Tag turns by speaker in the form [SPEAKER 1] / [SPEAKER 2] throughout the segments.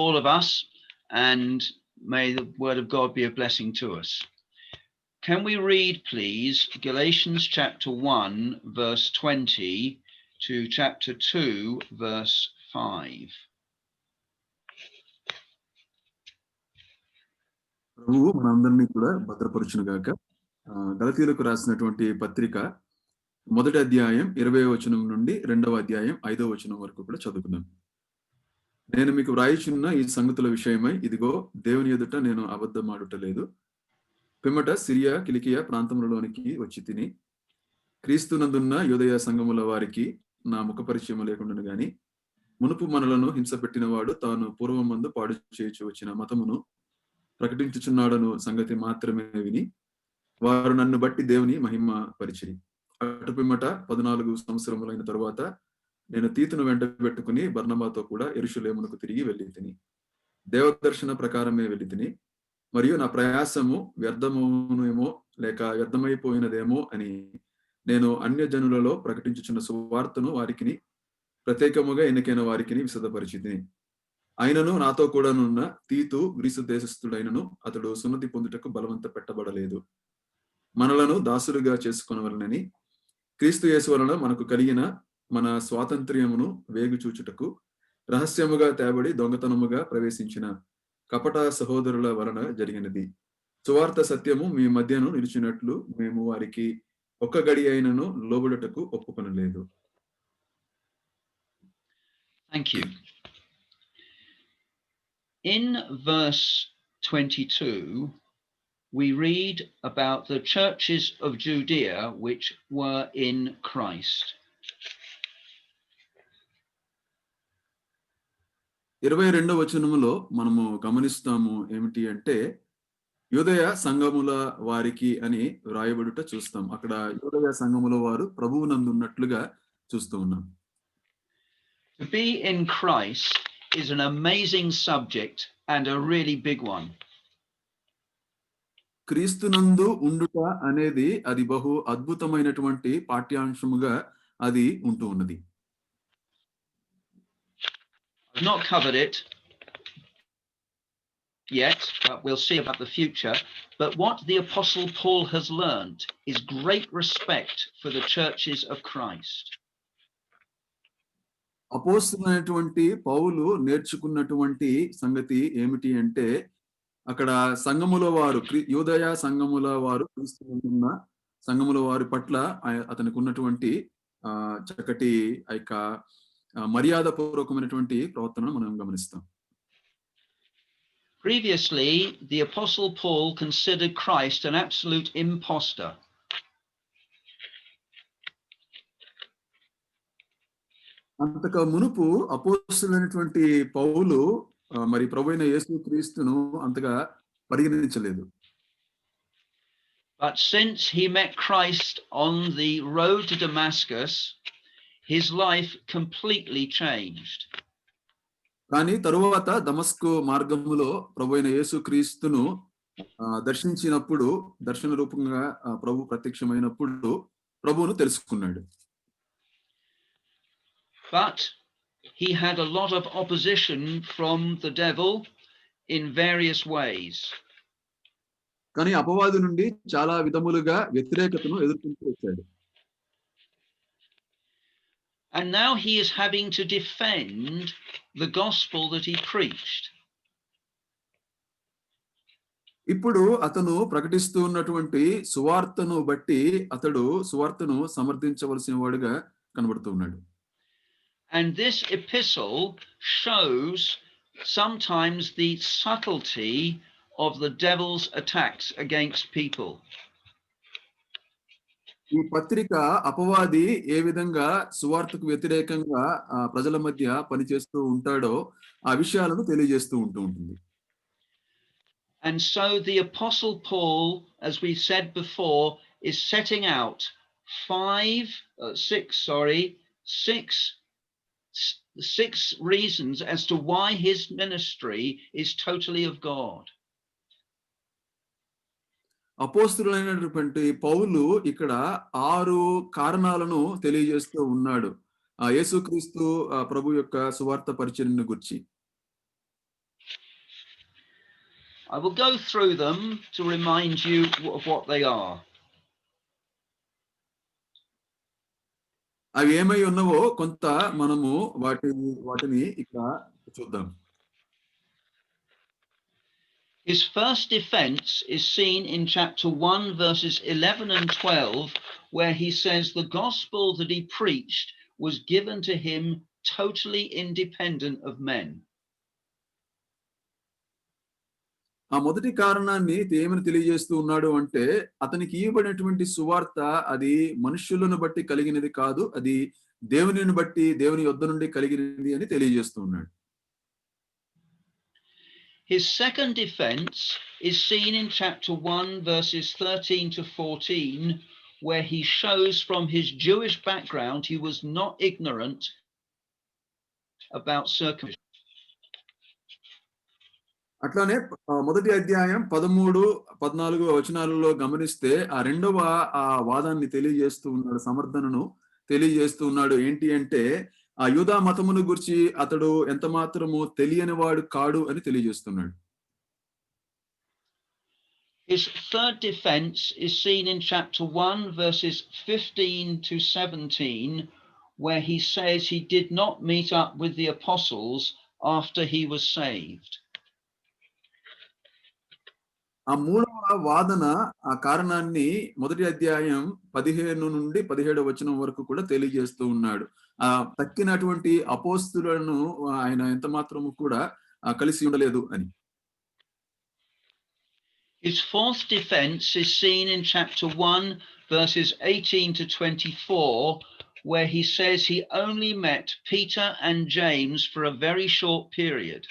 [SPEAKER 1] all of us, and may the word of God be a blessing to us. Can we read, please, Galatians chapter 1, verse 20 to chapter 2, verse 5.
[SPEAKER 2] ప్రభువు మనందరినీ కూడా భద్రపరచును గాక. గలతీయులకు రాసినటువంటి పత్రిక 1వ అధ్యాయం 20వ వచనం నుండి 2వ అధ్యాయం 5వ వచనం వరకు కూడా చదువుకుందాం. నేను మీకు వ్రాయిచున్న ఈ సంగతుల విషయమై ఇదిగో దేవుని ఎదుట నేను అబద్ధమాడుటలేదు. పిమ్మట సిరియా కిలికియా ప్రాంతములలోనికి వచ్చి తిని క్రీస్తునందున్న యూదయ సంఘముల వారికి నా ముఖ పరిచయం లేకుండాను గాని మునుపు మనలను హింస పెట్టినవాడు తాను పూర్వమందు పాడు చేయుచు వచ్చిన మతమును ప్రకటించుచున్నాడను సంగతి మాత్రమే విని వారు నన్ను బట్టి దేవుని మహిమ పరిచిరి. అటు పిమ్మట 14 సంవత్సరములైన తరువాత నేను తీతును వెంట పెట్టుకుని బర్నబాతో కూడా యెరూషలేమునకు తిరిగి వెళ్ళి తిని దేవదర్శన ప్రకారమే వెళ్ళి తిని మరియు నా ప్రయాసము వ్యర్థమవునేమో లేక వ్యర్థమైపోయినదేమో అని నేను అన్యజనులలో ప్రకటించుచున్న సువార్తను వారికిని ప్రత్యేకముగా ఎన్నికైన వారికిని విశదపరిచితిని. ఆయనను నాతో కూడానున్న తీతు గ్రీసు దేశస్థుడైనను అతడు సున్నతి పొందుటకు బలవంత పెట్టబడలేదు. మనలను దాసులుగా చేసుకొనవలనని క్రీస్తు యేసు వలన మనకు కలిగిన మన స్వాతంత్ర్యమును వేగు చూచుటకు రహస్యముగా తేబడి దొంగతనముగా ప్రవేశించిన కపట సహోదరుల వలన జరిగినది. సువార్త సత్యము మీ మధ్యను నిలిచినట్లు మేము వారికి ఒక్క గడి అయినను లోబడుటకు ఒప్పుకొనలేదు.
[SPEAKER 1] Thank you. In verse 22, we read about the churches of Judea which were in Christ.
[SPEAKER 2] 22వ వచనములో మనము గమనిస్తాము ఏమిటి అంటే యూదయ సంఘముల వారికి అని వ్రాయబడుట చూస్తాం. అక్కడ యూదయ సంఘముల వారు ప్రభువునందున్నట్లుగా చూస్తూ ఉన్నాం.
[SPEAKER 1] To be in Christ is an amazing subject and a really big one.
[SPEAKER 2] క్రీస్తునందు ఉండుట అనేది అది బహు అద్భుతమైనటువంటి పాఠ్యాంశముగా అది ఉంటూ ఉన్నది.
[SPEAKER 1] I've not covered it yet, but we'll see about the future. But what the Apostle Paul has learned is great respect for the churches of Christ.
[SPEAKER 2] అపోస్తలుడైనటువంటి పౌలు నేర్చుకున్నటువంటి సంగతి ఏమిటి అంటే అక్కడ సంఘముల వారు యూదయ సంఘముల వారు క్రీస్తునందున్న సంఘముల వారి పట్ల అతనికి ఉన్నటువంటి చక్కటి మర్యాద పూర్వకమైనటువంటి ప్రవర్తనను మనం గమనిస్తాం.
[SPEAKER 1] Previously, the Apostle Paul considered Christ an absolute impostor.
[SPEAKER 2] అంతకు మునుపు అపోస్తలుడైనటువంటి పౌలు మరి ప్రభువైన యేసుక్రీస్తును అంతగా పరిగణించలేదు.
[SPEAKER 1] But since he met Christ on the road to Damascus, his life completely changed.
[SPEAKER 2] కానీ తరువాత దమస్కు మార్గములో ప్రభువైన యేసుక్రీస్తును దర్శించినప్పుడు దర్శన రూపంగా ప్రభు ప్రత్యక్షమైనప్పుడు ప్రభువును తెలుసుకున్నాడు.
[SPEAKER 1] But he had a lot of opposition from the devil in various ways.
[SPEAKER 2] కానీ అపవాది నుండి చాలా విధములుగా వ్యతిరేకతను ఎదుర్కొంటూ వచ్చాడు.
[SPEAKER 1] And now he is having to defend the gospel that he preached.
[SPEAKER 2] ఇప్పుడు అతను ప్రకటిస్తూ ఉన్నటువంటి సువార్తను బట్టి అతడు సువార్తను సమర్థించవలసిన వాడుగా కనబడుతూ ఉన్నాడు.
[SPEAKER 1] And this epistle shows sometimes the subtlety of the devil's attacks against people.
[SPEAKER 2] ఈ పత్రిక అపవాది ఏ విధంగా సువార్తకు వ్యతిరేకంగా ప్రజల మధ్య పనిచేస్తూ ఉంటాడో ఆ విషయాలను తెలియజేస్తూ ఉంటుంది.
[SPEAKER 1] And so the Apostle Paul, as we said before, is setting out six reasons as to why his ministry is totally of God.
[SPEAKER 2] అపోస్తలుడైనటువంటి పౌలు ఇక్కడ 6 కారణాలను తెలియజేస్తూ ఉన్నాడు యేసుక్రీస్తు ప్రభు యొక్క సువార్త పరిచర్యను గురించి.
[SPEAKER 1] I will go through them to remind you of what they are.
[SPEAKER 2] అవి ఏమై ఉన్నవో కొంత మనము వాటిని ఇక్కడ చూద్దాం.
[SPEAKER 1] His first defense is seen in chapter 1 verses 11 and 12, where he says the gospel that he preached was given to him totally independent of men.
[SPEAKER 2] ఆ మొదటి కారణాన్ని ఏమని తెలియజేస్తూ ఉన్నాడు అంటే, అతనికి ఇవ్వబడినటువంటి సువార్త అది మనుష్యులను బట్టి కలిగినది కాదు, అది దేవునిని బట్టి దేవుని యొద్ద నుండి కలిగినది అని తెలియజేస్తూ ఉన్నాడు.
[SPEAKER 1] His second defense is seen in chapter 1 verses 13 to 14, where he shows from his Jewish background he was not ignorant about circumcision.
[SPEAKER 2] అట్లానే మొదటి అధ్యాయం 13-14 వచనాలలో గమనిస్తే ఆ రెండవ వాదాన్ని తెలియజేస్తూ ఉన్నాడు, సమర్థనను తెలియజేస్తూ ఉన్నాడు. ఏంటి అంటే ఆ యూదా మతమును గురించి అతడు ఎంత మాత్రము తెలియని వాడు కాడు అని తెలియజేస్తున్నాడు.
[SPEAKER 1] His third defense is seen in chapter 1 verses 15 to 17, where he says he did not meet up with the apostles after he was saved.
[SPEAKER 2] ఆ మూడవ వాదన ఆ కారణాన్ని మొదటి అధ్యాయం 15-17 వచనం వరకు కూడా తెలియజేస్తూ ఉన్నాడు. ఆ తక్కినటువంటి అపోస్తులను ఆయన ఎంత మాత్రము కూడా కలిసి ఉండలేదు అని.
[SPEAKER 1] His fourth defense is seen in chapter 1 verses 18 to 24, where he says he only met Peter and James for a very short period.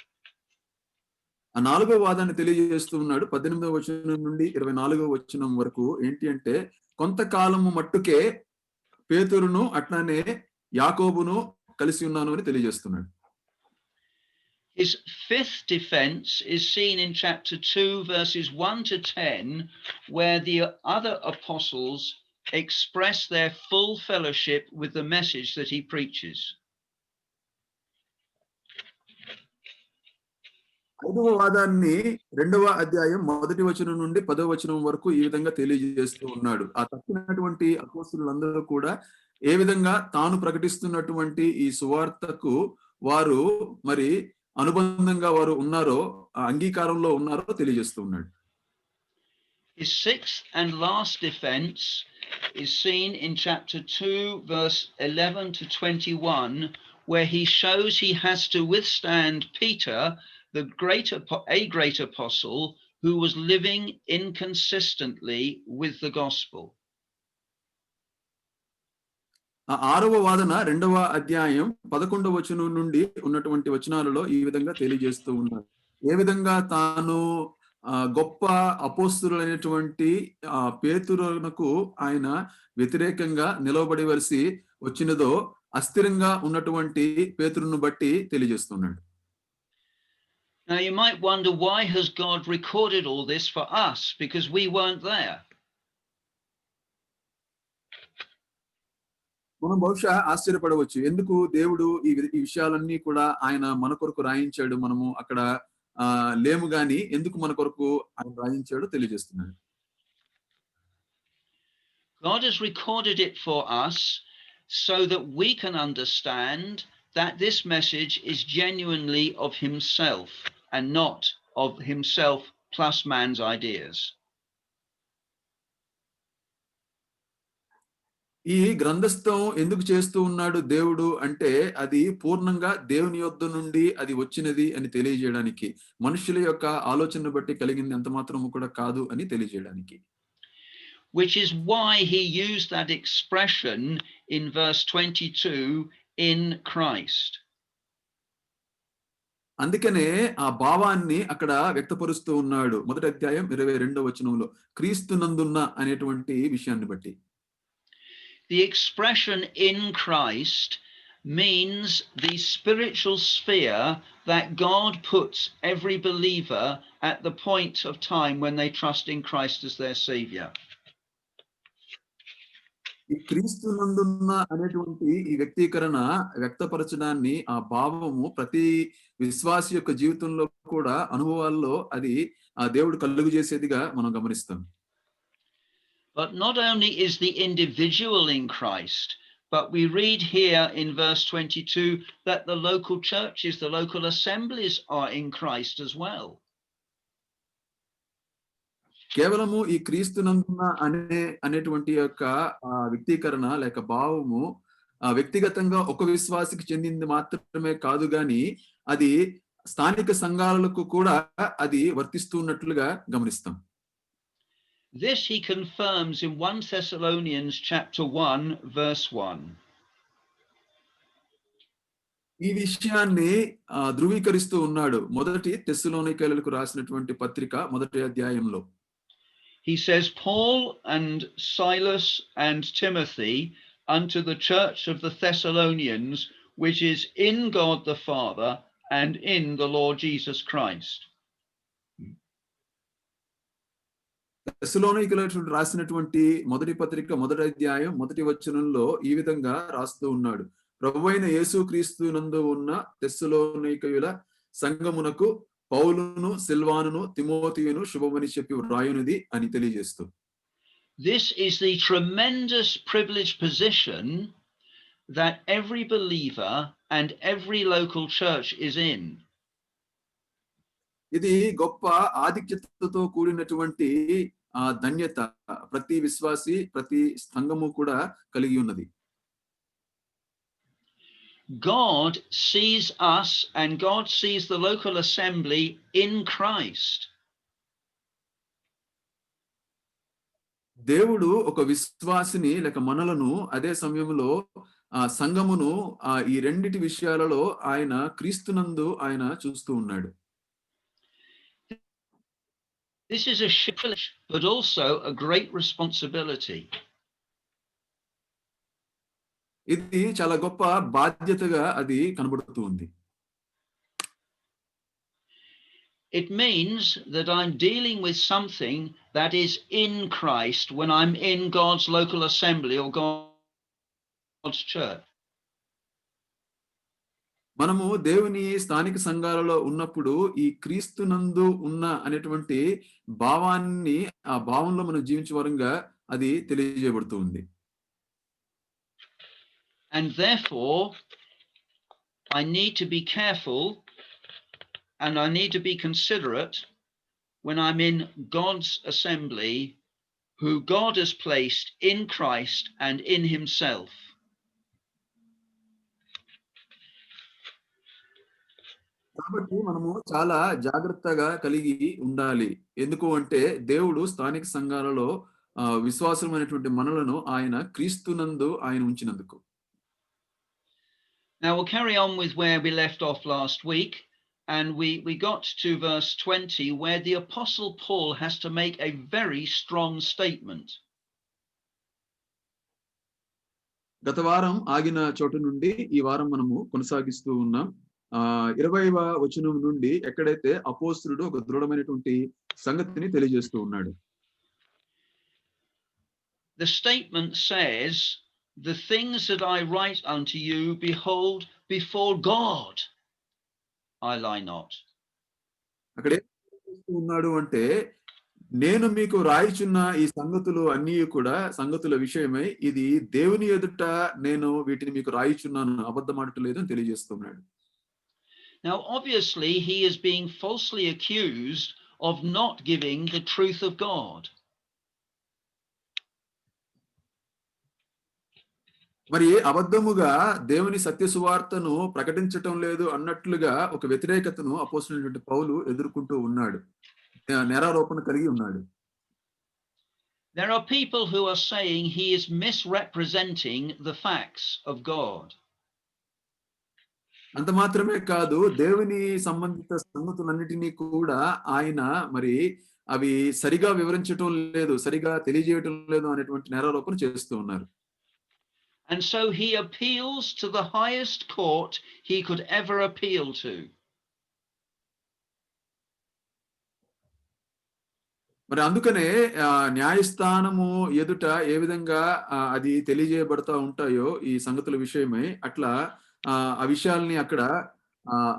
[SPEAKER 2] ఆ నాలుగో వాదాన్ని తెలియజేస్తూ ఉన్నాడు 18వ వచనం నుండి 24వ వచనం వరకు. ఏంటి అంటే కొంతకాలము మట్టుకే పేతురును అట్లానే యాకోబును కలిసి ఉన్నాను అని తెలియజేస్తున్నాడు.
[SPEAKER 1] His fifth defense is seen in chapter 2 verses 1 to 10, where the other apostles express their full fellowship with the message that he preaches.
[SPEAKER 2] ఐదవ వాదాన్ని 2వ అధ్యాయం 1వ వచనం నుండి 10వ వచనం వరకు ఈ విధంగా తెలియజేస్తూ ఉన్నాడు. ఆ తక్కినటువంటి అపోస్తలులందరూ కూడా ఏ విధంగా తాను ప్రకటిస్తున్నటువంటి ఈ సువార్తకు వారు మరి అనుబంధంగా వారు ఉన్నారో, ఆ అంగీకారంలో ఉన్నారో తెలియజేస్తూ ఉన్నాడు.
[SPEAKER 1] His sixth and last defense is seen in chapter 2 verse 11 to 21, where he shows he has to withstand Peter, a great apostle who was living inconsistently with the gospel.
[SPEAKER 2] ఆ ఆరవ వాదన 2వ అధ్యాయం 11వ వచనం నుండి ఉన్నటువంటి వచనాలలో ఈ విధంగా తెలియజేస్తూ ఉన్నారు. ఏ విధంగా తాను గొప్ప అపోస్తలులైనటువంటి పేతురునకు ఆయన వ్యతిరేకంగా నిలవబడవలసి వచ్చినదో అస్థిరంగా ఉన్నటువంటి పేతురును బట్టి తెలియజేస్తున్నాడు.
[SPEAKER 1] Now you might wonder, why has God recorded all this for us? Because we weren't there.
[SPEAKER 2] మనం బహుశా ఆశ్చర్యపడవచ్చు, ఎందుకు దేవుడు ఈ విషయాలన్నీ కూడా ఆయన మన కొరకు రాయించాడు, మనము అక్కడ లేము గాని ఎందుకు మన కొరకు ఆయన రాయించాడో తెలియజేస్తున్నాడు.
[SPEAKER 1] God has recorded it for us so that we can understand that this message is genuinely of himself and not of himself plus man's ideas.
[SPEAKER 2] ఈ గ్రంథస్థం ఎందుకు చేస్తూ ఉన్నాడు దేవుడు అంటే, అది పూర్ణంగా దేవుని యొద్ద నుండి అది వచ్చినది అని తెలియజేయడానికి, మనుషుల యొక్క ఆలోచనను బట్టి కలిగింది ఎంత మాత్రము కూడా కాదు అని తెలియజేయడానికి.
[SPEAKER 1] Which is why he used that expression in verse 22, in Christ.
[SPEAKER 2] అందుకనే ఆ భావాన్ని అక్కడ వ్యక్తపరుస్తూ ఉన్నాడు మొదటి అధ్యాయం 22వ వచనంలో, క్రీస్తునందున్న అనేటువంటి విషయాన్ని బట్టి.
[SPEAKER 1] The expression in Christ means the spiritual sphere that God puts every believer at the point of time when they trust in Christ as their Savior.
[SPEAKER 2] ఈ క్రీస్తునందున్న అనేటువంటి ఈ వ్యక్తీకరణ వ్యక్తపరచడాన్ని ఆ భావము ప్రతి విశ్వాసి యొక్క జీవితంలో కూడా అనుభవాల్లో అది ఆ దేవుడు కలుగు చేసేదిగా మనం గమనిస్తాం.
[SPEAKER 1] But not only is the individual in Christ, but we read here in verse 22 that the local churches, the local assemblies are in Christ as well.
[SPEAKER 2] కేవలము ఈ క్రీస్తునందున అనేటువంటి యొక్క వ్యక్తీకరణ లేక భావము వ్యక్తిగతంగా ఒక విశ్వాసికి చెందింది మాత్రమే కాదు గాని అది స్థానిక సంఘాలకు కూడా అది వర్తిస్తున్నట్లుగా గమనిస్తాం.
[SPEAKER 1] This he confirms in 1 Thessalonians chapter 1 verse 1.
[SPEAKER 2] ఈ విషయాన్ని ధృవీకరిస్తూ ఉన్నాడు మొదటి తెస్సలోనికైలకు రాసినటువంటి పత్రిక మొదటి అధ్యాయంలో.
[SPEAKER 1] He says, Paul and Silas and Timothy unto the church of the Thessalonians, which is in God the Father and in the Lord Jesus Christ.
[SPEAKER 2] తెస్సలోనికైలకు రాసినటువంటి మొదటి పత్రిక మొదటి అధ్యాయం మొదటి వచనంలో ఈ విధంగా రాస్తూ ఉన్నాడు. ప్రభువైన యేసుక్రీస్తు నందు ఉన్న తెస్సలోనికయుల సంఘమునకు పౌలును సిల్వానును తిమోతియును శుభమని చెప్పి వ్రాయునిది అని తెలియజేస్తూ.
[SPEAKER 1] This is the tremendous privileged position that every believer and every local church is in.
[SPEAKER 2] ఇది గొప్ప ఆధిక్యతతో కూడినటువంటి ధన్యత ప్రతి విశ్వాసి ప్రతి సంఘము కూడా కలిగి ఉన్నది.
[SPEAKER 1] God sees us and God sees the local assembly in Christ.
[SPEAKER 2] దేవుడు ఒక విశ్వాసిని లేక మనలను అదే సమయంలో సంఘమును ఈ రెండిటి విషయాలలో ఆయన క్రీస్తునందు ఆయన చూస్తూ ఉన్నాడు.
[SPEAKER 1] This is a privilege, but also a great responsibility.
[SPEAKER 2] ఇది చాలా గొప్ప బాధ్యతగా అది కనబడుతూ ఉంది.
[SPEAKER 1] It means that I'm dealing with something that is in Christ when I'm in God's local assembly or God's church.
[SPEAKER 2] మనము దేవుని స్థానిక సంఘాలలో ఉన్నప్పుడు ఈ క్రీస్తునందు ఉన్న అనేటువంటి భావాన్ని ఆ భావంలో మనం జీవించే వరంగా అది తెలియజేయబడుతూ ఉంది.
[SPEAKER 1] And therefore I need to be careful and I need to be considerate when I'm in God's assembly who God has placed in Christ and in himself.
[SPEAKER 2] కాబట్టి మనము చాలా జాగ్రత్తగా కలిగి ఉండాలి. ఎందుకు అంటే దేవుడు స్థానిక సంఘాలలో విశ్వాసమైనటువంటి మనలను ఆయన క్రీస్తునందు ఆయన ఉంచినందుకు.
[SPEAKER 1] Now we'll carry on with where we left off last week, and we got to verse 20 where the Apostle Paul has to make a very strong statement.
[SPEAKER 2] గత వారం ఆగిన చోటు నుండి ఈ వారం మనము కొనసాగిస్తూ ఉన్నాం. 20వ వచనం నుండి ఎక్కడైతే అపోస్తలుడు ఒక దృఢమైనటువంటి సంగతిని తెలియజేస్తూ ఉన్నాడు.
[SPEAKER 1] The statement says, the things that I write unto you, behold, before God I lie not.
[SPEAKER 2] అక్కడ ఉన్నాడు అంటే నేను మీకు రాయిచున్న ఈ సంగతులు అన్నీ కూడా సంగతుల విషయమై ఇది దేవుని ఎదుట నేను వీటిని మీకు రాయిచున్నాను అబద్ధమాడటలేదు అని తెలియజేస్తున్నాడు.
[SPEAKER 1] Now obviously he is being falsely accused of not giving the truth of God.
[SPEAKER 2] మరి అబద్ధముగా దేవుని సత్య సువార్తను ప్రకటించటం లేదు అన్నట్లుగా ఒక వ్యతిరేకతను అపోస్తలుడైనటువంటి పౌలు ఎదుర్కొంటూ ఉన్నాడు. నేరారోపణ కలిగి ఉన్నాడు.
[SPEAKER 1] There are people who are saying he is misrepresenting the facts of God.
[SPEAKER 2] అంత మాత్రమే కాదు దేవుని సంబంధిత సంగతులన్నిటినీ కూడా ఆయన మరి అవి సరిగా వివరించటం లేదు, సరిగా తెలియజేయటం లేదు అనేటువంటి నేరారోపణ చేస్తూ ఉన్నారు.
[SPEAKER 1] And so he appeals to the highest court he could ever appeal to.
[SPEAKER 2] మరి అందుకనే న్యాయస్థానము ఎదుట ఏ విధంగా అది తెలియజేయబడతా ఉంటాయో ఈ సంగతుల విషయమై అట్లా ఆ విషయాల్ని అక్కడ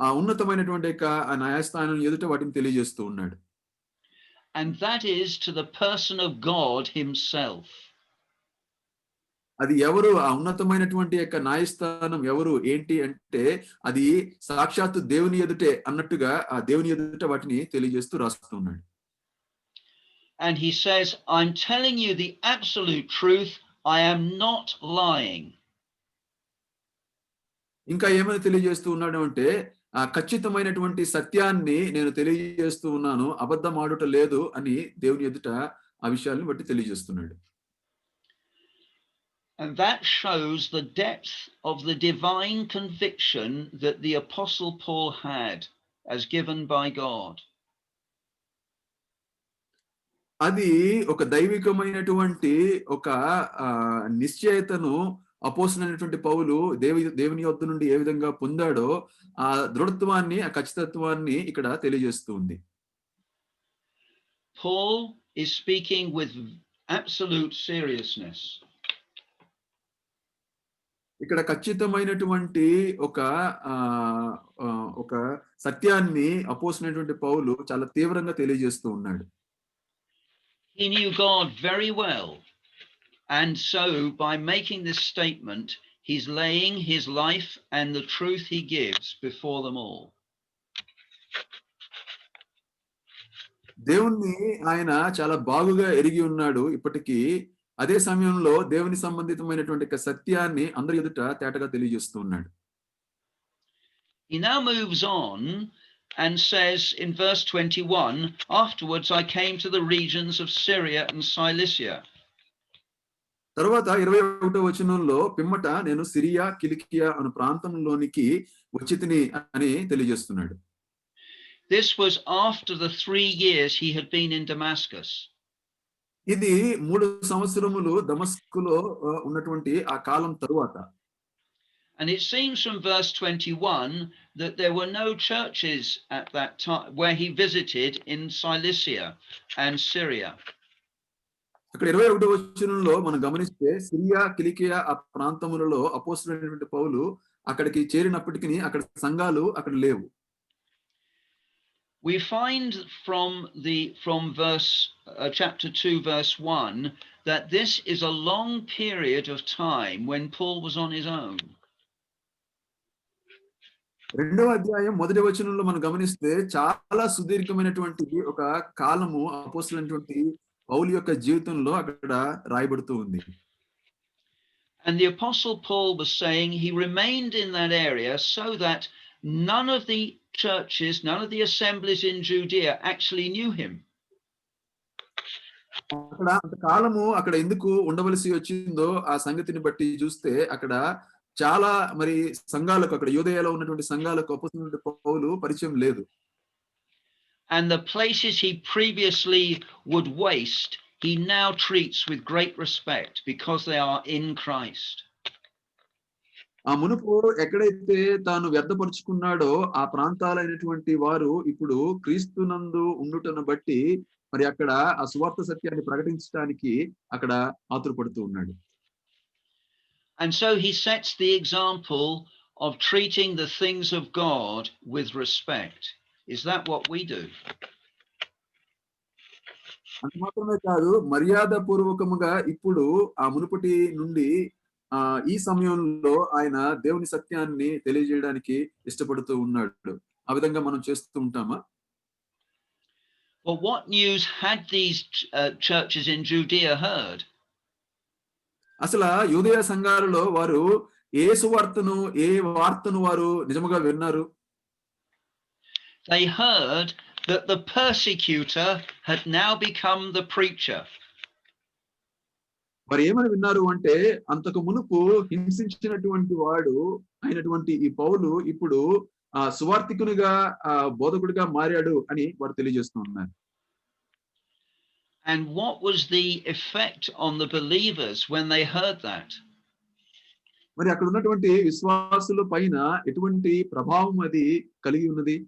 [SPEAKER 2] ఆ ఉన్నతమైనటువంటి యొక్క ఆ న్యాయస్థానం ఎదుట వాటిని తెలియజేస్తూ ఉన్నాడు.
[SPEAKER 1] And that is to the person of God himself.
[SPEAKER 2] అది ఎవరు ఆ ఉన్నతమైనటువంటి యొక్క న్యాయస్థానం ఎవరు ఏంటి అంటే అది సాక్షాత్తు దేవుని ఎదుటే అన్నట్టుగా ఆ దేవుని ఎదుట వాటిని తెలియజేస్తూ రాస్తూ ఉన్నాడు.
[SPEAKER 1] And he says, I'm telling you the absolute truth. I am not lying.
[SPEAKER 2] ఇంకా ఏమని తెలియజేస్తూ ఉన్నాడు అంటే ఆ ఖచ్చితమైనటువంటి సత్యాన్ని నేను తెలియజేస్తూ ఉన్నాను, అబద్ధం ఆడుట లేదు అని దేవుని ఎదుట ఆ విషయాలను బట్టి తెలియజేస్తున్నాడు.
[SPEAKER 1] And that shows the depth of the divine conviction that the Apostle Paul had as given by God.
[SPEAKER 2] అది ఒక దైవికమైనటువంటి ఒక నిశ్చయతను అపోస్తలుడైనటువంటి పౌలు దేవుని యొద్ద నుండి ఏ విధంగా పొందాడో ఆ దృఢత్వాన్ని ఆ ఖచ్చితత్వాన్ని ఇక్కడ తెలియజేస్తూ ఉంది.
[SPEAKER 1] Paul is speaking with absolute seriousness.
[SPEAKER 2] ఇక్కడ ఖచ్చితమైనటువంటి ఒక సత్యాన్ని అపోస్తలుడైనటువంటి పౌలు చాలా తీవ్రంగా తెలియజేస్తూ ఉన్నాడు.
[SPEAKER 1] He knew God very well. And so by making this statement, he's laying his life and the truth he gives before them all.
[SPEAKER 2] దేవుణ్ణి ఆయన చాలా బాగుగా ఎరిగి ఉన్నాడు ఇప్పటికీ. అదే సమయంలో దేవుని సంబంధితమైనటువంటి సత్యాన్ని అందరి ఎదుట తేటగా తెలియజేస్తూ ఉన్నాడు.
[SPEAKER 1] He now moves on and says in verse 21, afterwards I came to the regions of Syria and Cilicia.
[SPEAKER 2] తర్వాత 21వ వచనంలో పిమ్మట నేను సిరియా కిలికియా అనే ప్రాంతంలోనికి వచ్చితిని అని తెలియజేస్తున్నాడు.
[SPEAKER 1] This was after the 3 years he had been in Damascus.
[SPEAKER 2] ఇది 3 సంవత్సరములు దమస్కులో ఉన్నటువంటి ఆ కాలం తరువాత.
[SPEAKER 1] And it seems from verse 21 that there were no churches at that time where he visited in Cilicia and Syria.
[SPEAKER 2] అక్కడ 21వ వచనంలో మనం గమనిస్తే సిరియా కిలికియా ఆ ప్రాంతములలో అపోస్తలుడైనటువంటి పౌలు అక్కడికి చేరినప్పటికీ అక్కడ సంఘాలు అక్కడ లేవు.
[SPEAKER 1] We find from verse chapter 2 verse 1 that this is a long period of time when Paul was on his own.
[SPEAKER 2] 2వ అధ్యాయం 1వ వచనంలో మనం గమనిస్తే చాలా సుదీర్ఘమైనటువంటి ఒక కాలము అపోస్తలుడైనటువంటి పౌలు యొక్క జీవితంలో అక్కడ రాయబడుతూ ఉంది.
[SPEAKER 1] And the apostle Paul was saying he remained in that area so that none of the churches, none of the assemblies in Judea actually knew him.
[SPEAKER 2] అక్కడ అంతకాలము అక్కడ ఎందుకు ఉండవలసి వచ్చిందో ఆ సంగతిని బట్టి చూస్తే అక్కడ చాలా మరి సంఘాలకు అక్కడ యూదయలో ఉన్నటువంటి సంఘాలకు అపోస్తలుడైన పౌలు పరిచయం లేదు.
[SPEAKER 1] And the places he previously would waste, he now treats with great respect because they are in Christ.
[SPEAKER 2] ఆ మునుపు ఎక్కడైతే తాను వ్యర్థపరుచుకున్నాడో ఆ ప్రాంతాలైనటువంటి వారు ఇప్పుడు క్రీస్తునందు ఉండుటను బట్టి మరి అక్కడ ఆ సువార్త సత్యాన్ని ప్రకటించడానికి అక్కడ ఆతురపడుతూ ఉన్నాడు.
[SPEAKER 1] And so he sets the example of treating the things of God with respect. Is that what we do?
[SPEAKER 2] అంత మాత్రమే కాదు, మర్యాద పూర్వకముగా ఇప్పుడు ఆ మునుపటి నుండి ఈ సమయంలో ఆయన దేవుని సత్యాన్ని తెలియజేయడానికి ఇష్టపడుతూ ఉన్నాడు. ఆ విధంగా మనం చేస్తూ ఉంటామా?
[SPEAKER 1] Well, what news had these churches in Judea heard?
[SPEAKER 2] అసలు యూదయ సంఘాలలో వారు ఏ వార్తను వారు నిజముగా విన్నారు?
[SPEAKER 1] They heard that the persecutor had now become the preacher.
[SPEAKER 2] మరి ఏమని విన్నారు అంటే అంతకు మునుపు హింసించినటువంటి వాడు అయినటువంటి ఈ పౌలు ఇప్పుడు సువార్తికునిగా బోధకుడిగా మారాడు అని వారు తెలియజేస్తూ ఉన్నారు.
[SPEAKER 1] And what was the effect on the believers when they heard that?
[SPEAKER 2] మరి అక్కడ ఉన్నటువంటి విశ్వాసుల పైన ఎటువంటి ప్రభావం అది కలిగి ఉన్నది?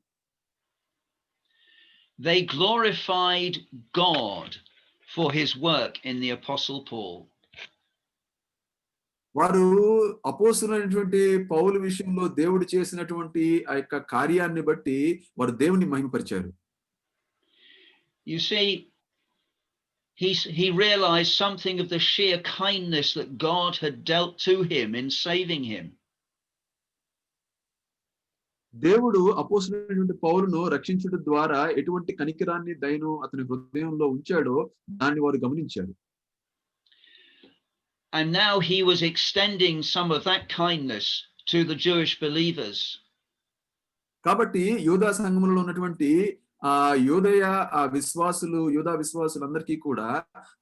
[SPEAKER 1] they glorified God for his work in the Apostle Paul.
[SPEAKER 2] వారు అపోస్తలుడైనటువంటి పౌలు విషయంలో దేవుడు చేసినటువంటి ఆ యొక్క కార్యాన్ని బట్టి వారు దేవుని మహిమపరిచారు.
[SPEAKER 1] You see, he realized something of the sheer kindness that God had dealt to him in saving him.
[SPEAKER 2] దేవుడు అపోస్తలుడైనటువంటి పౌలును రక్షించుట ద్వారా ఎటువంటి కనికరాన్ని దయను అతని హృదయంలో ఉంచాడో దాన్ని వారు గమనించారు.
[SPEAKER 1] And now he was extending some of that kindness to the Jewish believers.
[SPEAKER 2] కాబట్టి యూదా సంఘములో ఉన్నటువంటి యూదా విశ్వాసులందరికీ కూడా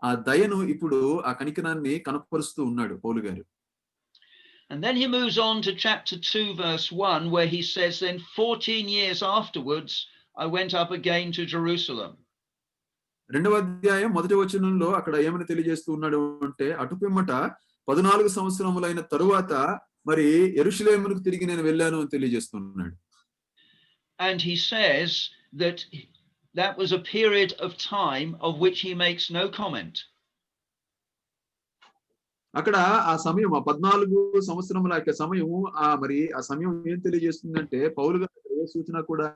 [SPEAKER 2] ఆ దయను ఇప్పుడు ఆ కనికరాన్ని కనపరుస్తూ ఉన్నాడు పౌలు గారు.
[SPEAKER 1] And then he moves on to chapter 2 verse 1 where he says, then 14 years afterwards I went up again to Jerusalem.
[SPEAKER 2] రెండవ అధ్యాయం మొదటి వచనంలో అక్కడ ఏమని తెలియజేస్తూ ఉన్నాడు అంటే అటుపిమ్మట 14 సంవత్సరములైన తరువాత మరి యెరూషలేమునకు తిరిగి నేను వెళ్ళాను అని తెలియజేస్తున్నాడు.
[SPEAKER 1] And he says that was a period of time of which he makes no comment.
[SPEAKER 2] అక్కడ ఆ సమయం 14 సంవత్సరముల యొక్క సమయం మరి ఆ సమయం ఏం తెలియజేస్తుందంటే పౌలు గారు ఏ సూచన కూడా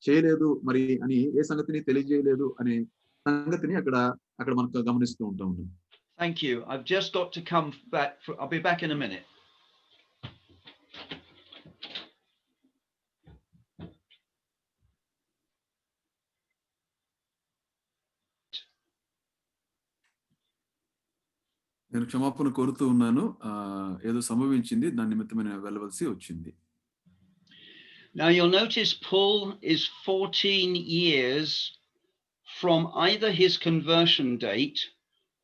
[SPEAKER 2] చేయలేదు మరి అని ఏ సంగతిని తెలియజేయలేదు అనే సంగతిని అక్కడ మనకు గమనిస్తూ ఉంటాం.
[SPEAKER 1] Thank you. I've just got to come back. I'll be back in a minute.
[SPEAKER 2] నేను క్షమాపణ కోరుతూ ఉన్నాను. ఏదో సంభవించింది, దాని నిమిత్తమే నేను వెళ్ళవలసి వచ్చింది.
[SPEAKER 1] Now you'll notice Paul is 14 years from either his conversion date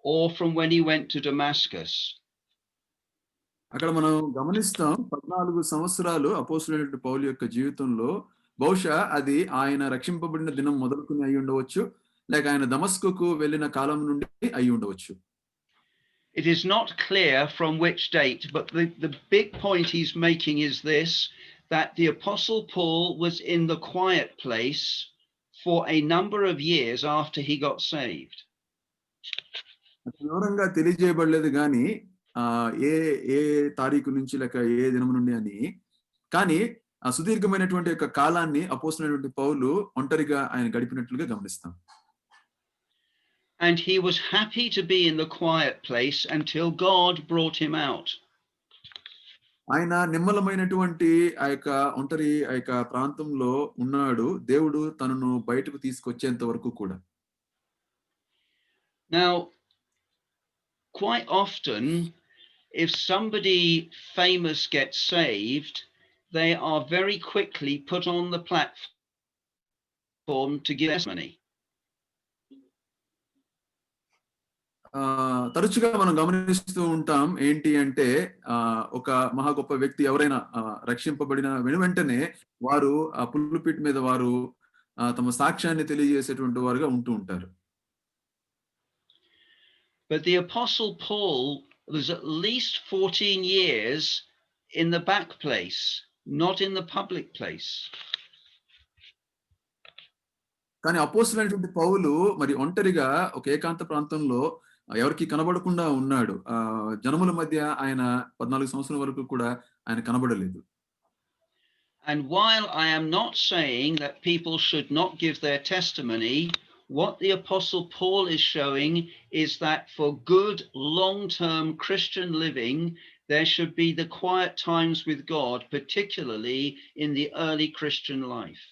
[SPEAKER 1] or from when he went to Damascus.
[SPEAKER 2] అక్కడ మనం గమనిస్తాం 14 సంవత్సరాలు అపోస్తలుడైన పౌలు యొక్క జీవితంలో బహుశా అది ఆయన రక్షింపబడిన దినం మొదలుకొని అయి ఉండవచ్చు, లేక ఆయన దమస్కుకు వెళ్ళిన కాలం నుండి అయి ఉండవచ్చు.
[SPEAKER 1] It is not clear from which date, but the big point he's making is this, that the Apostle Paul was in the quiet place for a number of years after he got saved.
[SPEAKER 2] వివరంగా తెలియజేయబడలేదు కానీ ఏ తారీఖు నుంచి లేక ఏ దినం నుండి అని, కానీ ఆ సుదీర్ఘమైనటువంటి యొక్క కాలాన్ని అపోస్తలుడైనటువంటి పౌలు ఒంటరిగా ఆయన గడిపినట్లుగా గమనిస్తాం.
[SPEAKER 1] And he was happy to be in the quiet place until God brought him out.
[SPEAKER 2] ఆయన నిమ్మలమైనటువంటి ఆ యొక్క ఒంటరి ఆ యొక్క ప్రాంతంలో ఉన్నాడు, దేవుడు తనను బయటకు తీసుకొచ్చేంత వరకు కూడా.
[SPEAKER 1] Now, quite often, if somebody famous gets saved, they are very quickly put on the platform to give testimony.
[SPEAKER 2] తరచుగా మనం గమనిస్తూ ఉంటాం ఏంటి అంటే ఒక మహా గొప్ప వ్యక్తి ఎవరైనా రక్షింపబడిన వెంటనే వారు ఆ పుల్పిట్ మీద వారు తమ సాక్ష్యాన్ని తెలియజేసేటువంటి వారుగా ఉంటూ ఉంటారు.
[SPEAKER 1] But the Apostle Paul was at least 14 years in the back place, not in the public place.
[SPEAKER 2] కానీ అపోస్తలుడైనటువంటి పౌలు మరి ఒంటరిగా ఒక ఏకాంత ప్రాంతంలో ఎవరికి కనబడకుండా ఉన్నాడు. జనముల మధ్య ఆయన 14 సంవత్సరాల వరకు కూడా ఆయన కనబడలేదు.
[SPEAKER 1] And while I am not saying that people should not give their testimony, what the Apostle Paul is showing is that for good long-term Christian living, there should be the quiet times with God, particularly in the early Christian life.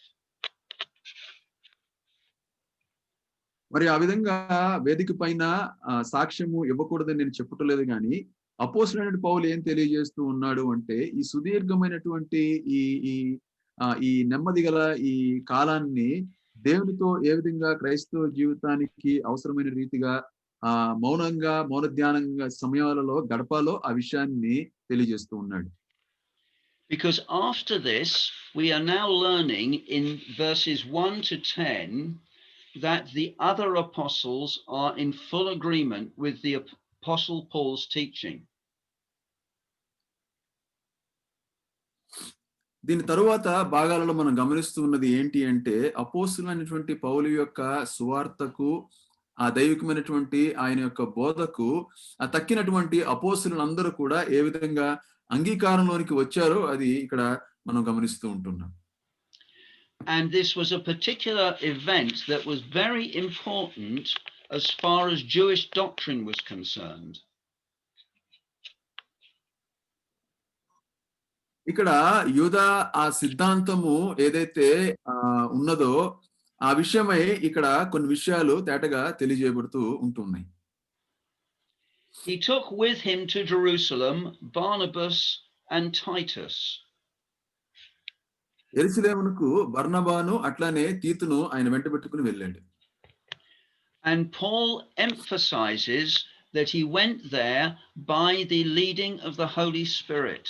[SPEAKER 2] మరి ఆ విధంగా వేదిక పైన సాక్ష్యము ఇవ్వకూడదని నేను చెప్పట్లేదు, కానీ అపోస్తలుడైన పౌలు ఏం తెలియజేస్తూ ఉన్నాడు అంటే ఈ సుదీర్ఘమైనటువంటి ఈ నెమ్మది గల ఈ కాలాన్ని దేవునితో ఏ విధంగా క్రైస్తవ జీవితానికి అవసరమైన రీతిగా మౌన ధ్యానంగా సమయాలలో గడపాలో ఆ విషయాన్ని తెలియజేస్తూ ఉన్నాడు.
[SPEAKER 1] Because after this we are now learning in verses 1 to 10 that the other apostles are in full agreement with the Apostle Paul's teaching.
[SPEAKER 2] దీని తరువాత భాగాలలో మనం గమనిస్తూ ఉన్నది ఏంటి అంటే అపోస్తులైనటువంటి పౌలు యొక్క సువార్తకు ఆ దైవికమైనటువంటి ఆయన యొక్క బోధకు తక్కినటువంటి అపోస్తులందరూ కూడా ఏ విధంగా అంగీకారంలోనికి వచ్చారో అది ఇక్కడ మనం గమనిస్తూ ఉంటున్నాం.
[SPEAKER 1] And this was a particular event that was very important as far as Jewish doctrine was concerned.
[SPEAKER 2] ఇక్కడ యూదా ఆ సిద్ధాంతము ఏదైతే ఉన్నదో ఆ విషయమై ఇక్కడ కొన్ని విషయాలు తేటగా తెలియజేయబడుతూ ఉంటున్నాయి.
[SPEAKER 1] He took with him to Jerusalem Barnabas and Titus.
[SPEAKER 2] యెరూషలేమునకు బర్నబాను అట్లానే తీతును ఆయన వెంట పెట్టుకుని వెళ్ళాడు.
[SPEAKER 1] And Paul emphasizes that he went there by the leading of the Holy Spirit,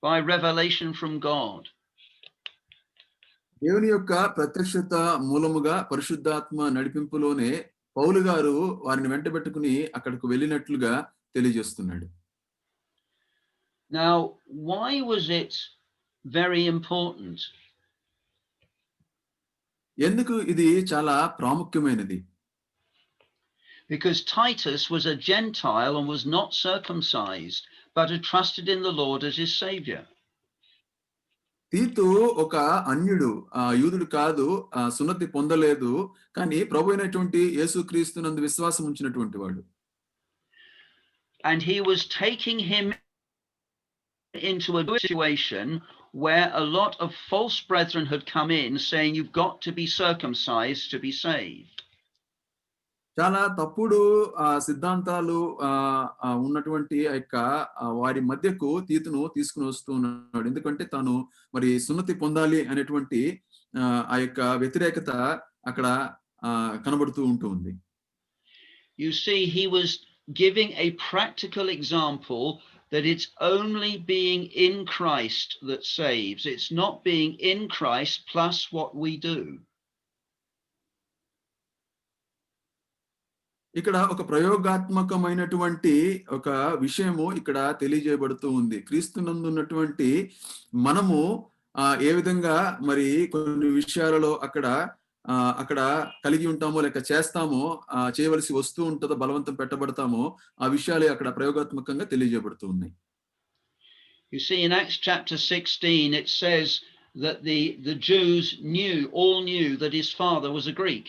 [SPEAKER 1] by revelation from God.
[SPEAKER 2] దేవుని యొక్క ప్రత్యక్షత మూలముగా పరిశుద్ధాత్మ నడిపింపులోనే పౌలు గారు వారిని వెంట పెట్టుకుని అక్కడికి వెళ్ళినట్లుగా తెలియజేస్తున్నాడు.
[SPEAKER 1] Now, why was it very important?
[SPEAKER 2] ఎందుకు ఇది చాలా ప్రాముఖ్యమైనది?
[SPEAKER 1] Because Titus was a Gentile and was not circumcised, but had trusted in the Lord as his savior.
[SPEAKER 2] తీతు ఒక అన్యుడు, యూదుడు కాదు, సున్నతి పొందలేదు, కానీ ప్రభు అయినటువంటి యేసుక్రీస్తునందు విశ్వాసం ఉంచినటువంటి వాడు.
[SPEAKER 1] And he was taking him into a situation where a lot of false brethren had come in saying you've got to be circumcised to be saved.
[SPEAKER 2] చాలా తప్పుడు సిద్ధాంతాలు ఉన్నటువంటి వారి మధ్యకు తీతును తీసుకుని వస్తూ ఉన్నాడు. ఎందుకంటే తాను మరి సున్నతి పొందాలి అనేటువంటి ఆ యొక్క వ్యతిరేకత అక్కడ కనబడుతూ ఉంటుంది.
[SPEAKER 1] You see, he was giving a practical example that it's only being in Christ that saves. It's not being in Christ plus what we do.
[SPEAKER 2] ఇక్కడ ఒక ప్రయోగాత్మకమైనటువంటి ఒక విషయము ఇక్కడ తెలియజేయబడుతూ ఉంది. క్రీస్తునందు ఉన్నటువంటి మనము ఏ విధంగా మరి కొన్ని విషయాలలో అక్కడ కలిగి ఉంటామో లేక చేస్తామో, చేయవలసి వస్తూ ఉంటుందో, బలవంతం పెట్టబడతామో ఆ విషయాలు అక్కడ ప్రయోగాత్మకంగా తెలియజేయబడుతూ ఉన్నాయి.
[SPEAKER 1] You see, in Acts chapter 16 it says that the Jews all knew that his father was a Greek.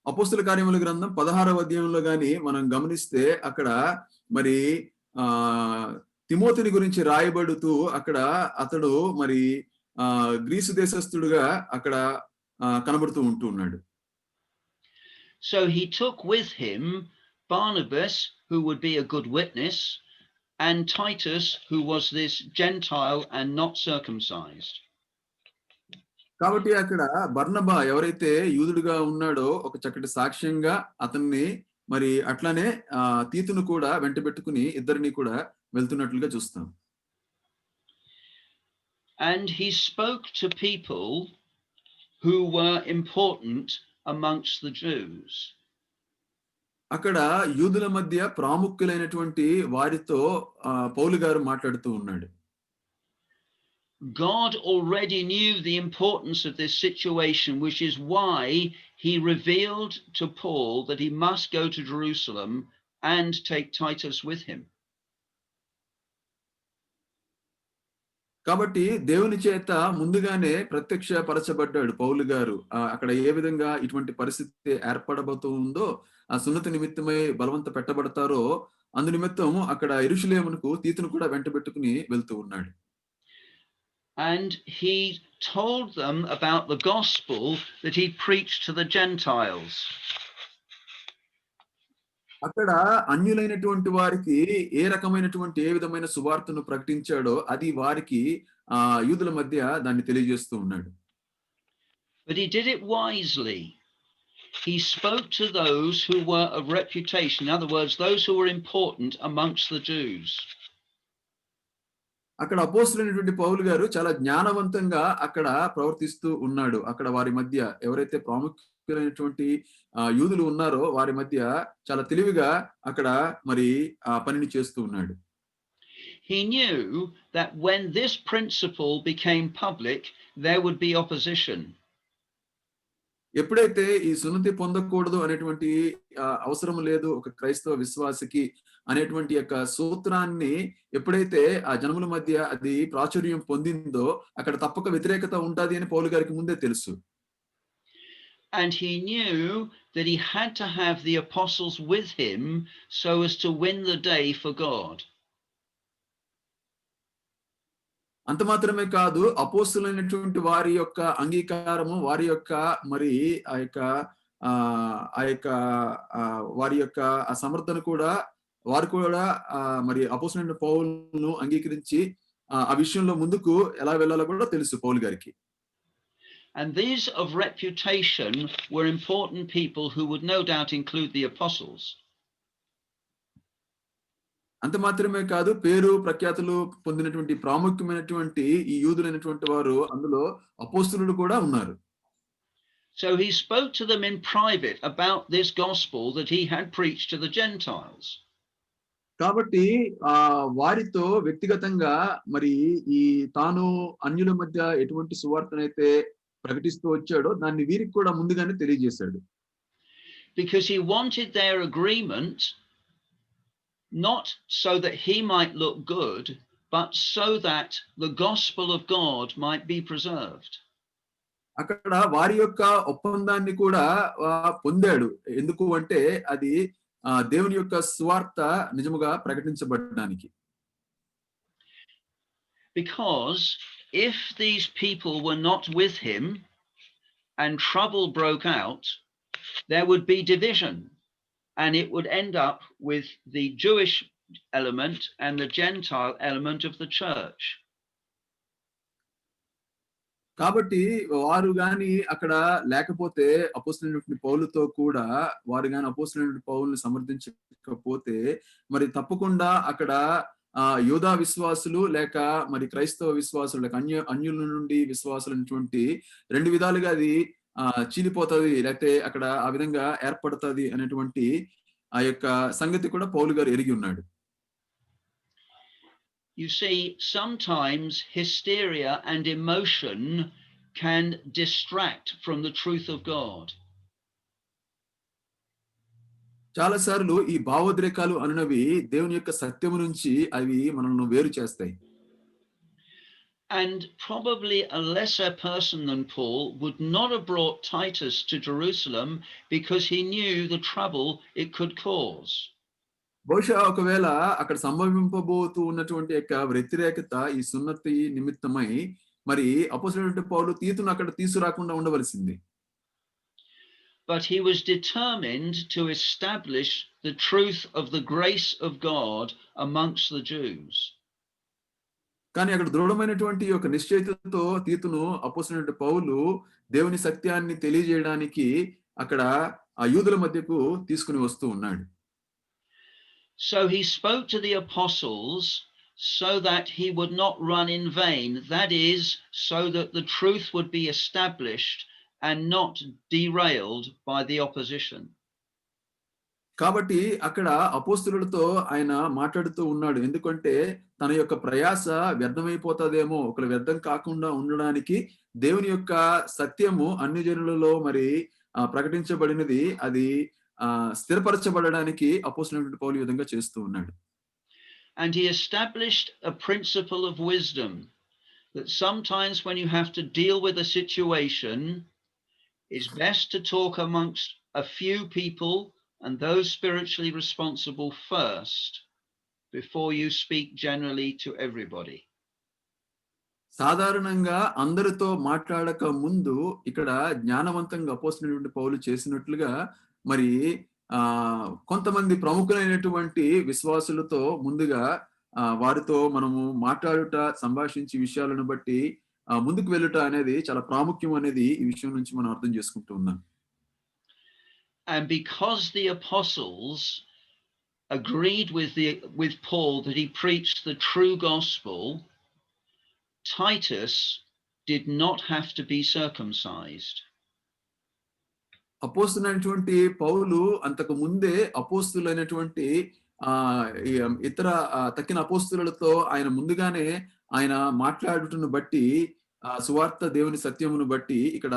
[SPEAKER 2] అపోస్తల కార్యముల గ్రంథం 16వ అధ్యాయంలో గాని మనం గమనిస్తే అక్కడ మరి తిమోతిని గురించి రాయబడుతూ అక్కడ అతడు మరి గ్రీసు దేశస్థుడుగా అక్కడ కనబడుతూ ఉంటూ ఉన్నాడు.
[SPEAKER 1] So he took with him Barnabas, who would be a good witness, and Titus, who was this Gentile and not circumcised.
[SPEAKER 2] కాబట్టి అక్కడ బర్నబా ఎవరైతే యూదుడుగా ఉన్నాడో ఒక చక్కటి సాక్ష్యంగా అతన్ని మరి అట్లానే తీతును కూడా వెంట పెట్టుకుని ఇద్దరిని కూడా వెళ్తున్నట్లుగా చూస్తాం.
[SPEAKER 1] And he spoke to people who were important amongst the Jews.
[SPEAKER 2] అక్కడ యూదుల మధ్య ప్రాముఖ్యులైనటువంటి వారితో పౌలు గారు మాట్లాడుతూ ఉన్నాడు.
[SPEAKER 1] God already knew the importance of this situation, which is why he revealed to Paul that he must go to Jerusalem and take Titus with him.
[SPEAKER 2] కాబట్టి దేవుని చేత ముందుగానే ప్రత్యక్షపరచబడ్డాడు పౌలు గారు. అక్కడ ఏ విధంగా ఇటువంటి పరిస్థితి ఏర్పడబోతూ ఉందో, ఆ సున్నతి నిమిత్తమై బలవంత పెట్టబడతారో అందు నిమిత్తం అక్కడ యెరూషలేమునకు తీతును కూడా వెంట పెట్టుకుని వెళ్తూ ఉన్నాడు.
[SPEAKER 1] And he told them about the gospel that he preached to the Gentiles.
[SPEAKER 2] అక్కడ అన్యులైనటువంటి వారికి ఏ విధమైన సువార్తను ప్రకటించాడో అది వారికి యూదుల మధ్య దాన్ని తెలియజేస్తూ ఉన్నాడు.
[SPEAKER 1] But he did it wisely. He spoke to those who were of reputation, in other words, those who were important amongst the Jews.
[SPEAKER 2] అక్కడ అపోస్తలుడైనటువంటి పౌలు గారు చాలా జ్ఞానవంతంగా అక్కడ ప్రవర్తిస్తూ ఉన్నాడు. అక్కడ వారి మధ్య ఎవరైతే ప్రాముఖ్యులైనటువంటి యూదులు ఉన్నారో వారి మధ్య చాలా తెలివిగా అక్కడ మరి ఆ పనిని చేస్తూ ఉన్నాడు.
[SPEAKER 1] He knew that when this principle became public, there would be opposition.
[SPEAKER 2] ఎప్పుడైతే ఈ సున్నతి పొందకూడదు అనేటువంటి అవసరం లేదు ఒక క్రైస్తవ విశ్వాసికి అనేటువంటి యొక్క సూత్రాన్ని ఎప్పుడైతే ఆ జనముల మధ్య అది ప్రాచుర్యం పొందిందో అక్కడ తప్పక వ్యతిరేకత ఉంటది అని పౌలు గారికి ముందే తెలుసు.
[SPEAKER 1] And he knew that he had to have the apostles with him so as to win the day for God.
[SPEAKER 2] అంత మాత్రమే కాదు, అపోస్తులైనటువంటి వారి యొక్క అంగీకారము, వారి యొక్క మరి ఆ యొక్క వారి యొక్క ఆ సమర్థన కూడా వారు కూడా మరి అపోస్తులైన పౌలును అంగీకరించి ఆ విషయంలో ముందుకు ఎలా వెళ్ళాలో కూడా తెలుసు పౌలు గారికి.
[SPEAKER 1] And these of reputation were important people who would no doubt include the apostles.
[SPEAKER 2] అంత మాత్రమే కాదు, పేరు ప్రఖ్యాతులు పొందినటువంటి ప్రాముఖ్యమైనటువంటి ఈ యూదులైనటువంటి వారు అందులో అపోస్తులులు కూడా ఉన్నారు.
[SPEAKER 1] So he spoke to them in private about this gospel that he had preached to the Gentiles.
[SPEAKER 2] కాబట్టి వారితో వ్యక్తిగతంగా మరి ఈ తాను అన్యుల మధ్య ఎటువంటి సువార్తనైతే ప్రకటిస్తూ వచ్చాడో దాన్ని వీరికి కూడా ముందుగానే తెలియజేశాడు.
[SPEAKER 1] Because he wanted their agreement, not so that he might look good, but so that the gospel of God might be preserved.
[SPEAKER 2] అక్కడ వారి యొక్క ఒప్పందాన్ని కూడా పొందాడు. ఎందుకు అంటే అది దేవుని యొక్క సువార్త నిజముగా ప్రకటించబడడానికి.
[SPEAKER 1] Because if these people were not with him and trouble broke out, there would be division. And it would end up with the Jewish element and the Gentile element of the church.
[SPEAKER 2] కాబట్టి వారు గాని అక్కడ లేకపోతే అపోస్తలుడైన పౌలుతో కూడా వారు గాని అపోస్తలుడైన పౌలుని సమర్థించకపోతే మరి తప్పకుండా అక్కడ యూదా విశ్వాసులు లేక మరి క్రైస్తవ విశ్వాసులు లేక అన్యుల నుండి విశ్వాసులైనటువంటి రెండు విధాలుగా అది చీలిపోతుంది, లేకపోతే అక్కడ ఆ విధంగా ఏర్పడుతుంది అనేటువంటి ఆ యొక్క సంగతి కూడా పౌలు గారు ఎరిగి ఉన్నాడు.
[SPEAKER 1] You see, sometimes hysteria and emotion can distract from the truth of God.
[SPEAKER 2] చాలా సార్లు ఈ భావోద్రేకాలు అనునవి దేవుని యొక్క సత్యము నుంచి అవి మనల్ని వేరు చేస్తాయి.
[SPEAKER 1] And probably a lesser person than Paul would not have brought Titus to Jerusalem because he knew the trouble it could cause.
[SPEAKER 2] బహుశా ఒకవేళ అక్కడ సంభవింపబోతూ ఉన్నటువంటి యొక్క వ్యతిరేకత ఈ సున్నతి నిమిత్తమై మరి అపోస్తలుడైన పౌలు తీతును అక్కడ తీసుకురాకుండా ఉండవలసింది.
[SPEAKER 1] But he was determined to establish the truth of the grace of God amongst the Jews.
[SPEAKER 2] కానీ అక్కడ దృఢమైనటువంటి ఒక నిశ్చయితతో తీతును అపోస్తలుడైన పౌలు దేవుని సత్యాన్ని తెలియజేయడానికి అక్కడ ఆ యూదుల మధ్యకు తీసుకుని వస్తూ ఉన్నాడు.
[SPEAKER 1] So he spoke to the apostles so that he would not run in vain, that is, so that the truth would be established and not derailed by the opposition.
[SPEAKER 2] కాబట్టి అక్కడ అపోస్తలులతో ఆయన మాట్లాడుతూ ఉన్నాడు. ఎందుకంటే తన యొక్క ప్రయాస వ్యర్థమైపోతుందేమో, ఒకరు వ్యర్థం కాకుండా ఉండడానికి దేవుని యొక్క సత్యము అన్ని జనులలో మరి ప్రకటించబడినది అది స్థిరపరచబడడానికి అపోస్తలుడైన పౌలు ఈ విధంగా చేస్తూ ఉన్నాడు.
[SPEAKER 1] And he established a principle of wisdom that sometimes when you have to deal with a situation, it's best to talk amongst a few people and those spiritually responsible first before you speak generally to everybody.
[SPEAKER 2] సాధారణంగా అందరితో మాట్లాడక ముందు ఇక్కడ జ్ఞానవంతంగా అపోస్తలుడైన పౌలు చేసినట్లుగా మరి కొంతమంది ప్రముఖులైనటువంటి విశ్వాసులతో ముందుగా వారితో మనము మాట్లాడుట, సంభాషించి విషయాలను బట్టి ముందుకు వెళ్ళుట అనేది చాలా ప్రాముఖ్యం అనేది ఈ విషయం నుంచి మనం అర్థం చేసుకుంటూ ఉన్నాం.
[SPEAKER 1] And because the apostles agreed with Paul that he preached the true gospel, Titus did not have to be circumcised.
[SPEAKER 2] అపోస్తులైనటువంటి పౌలు అంతకు ముందే అపోస్తులైనటువంటి ఈ ఇతర తక్కిన అపోస్తలులతో ఆయన ముందుగానే ఆయన మాట్లాడుటను బట్టి సువార్త దేవుని సత్యమును బట్టి ఇక్కడ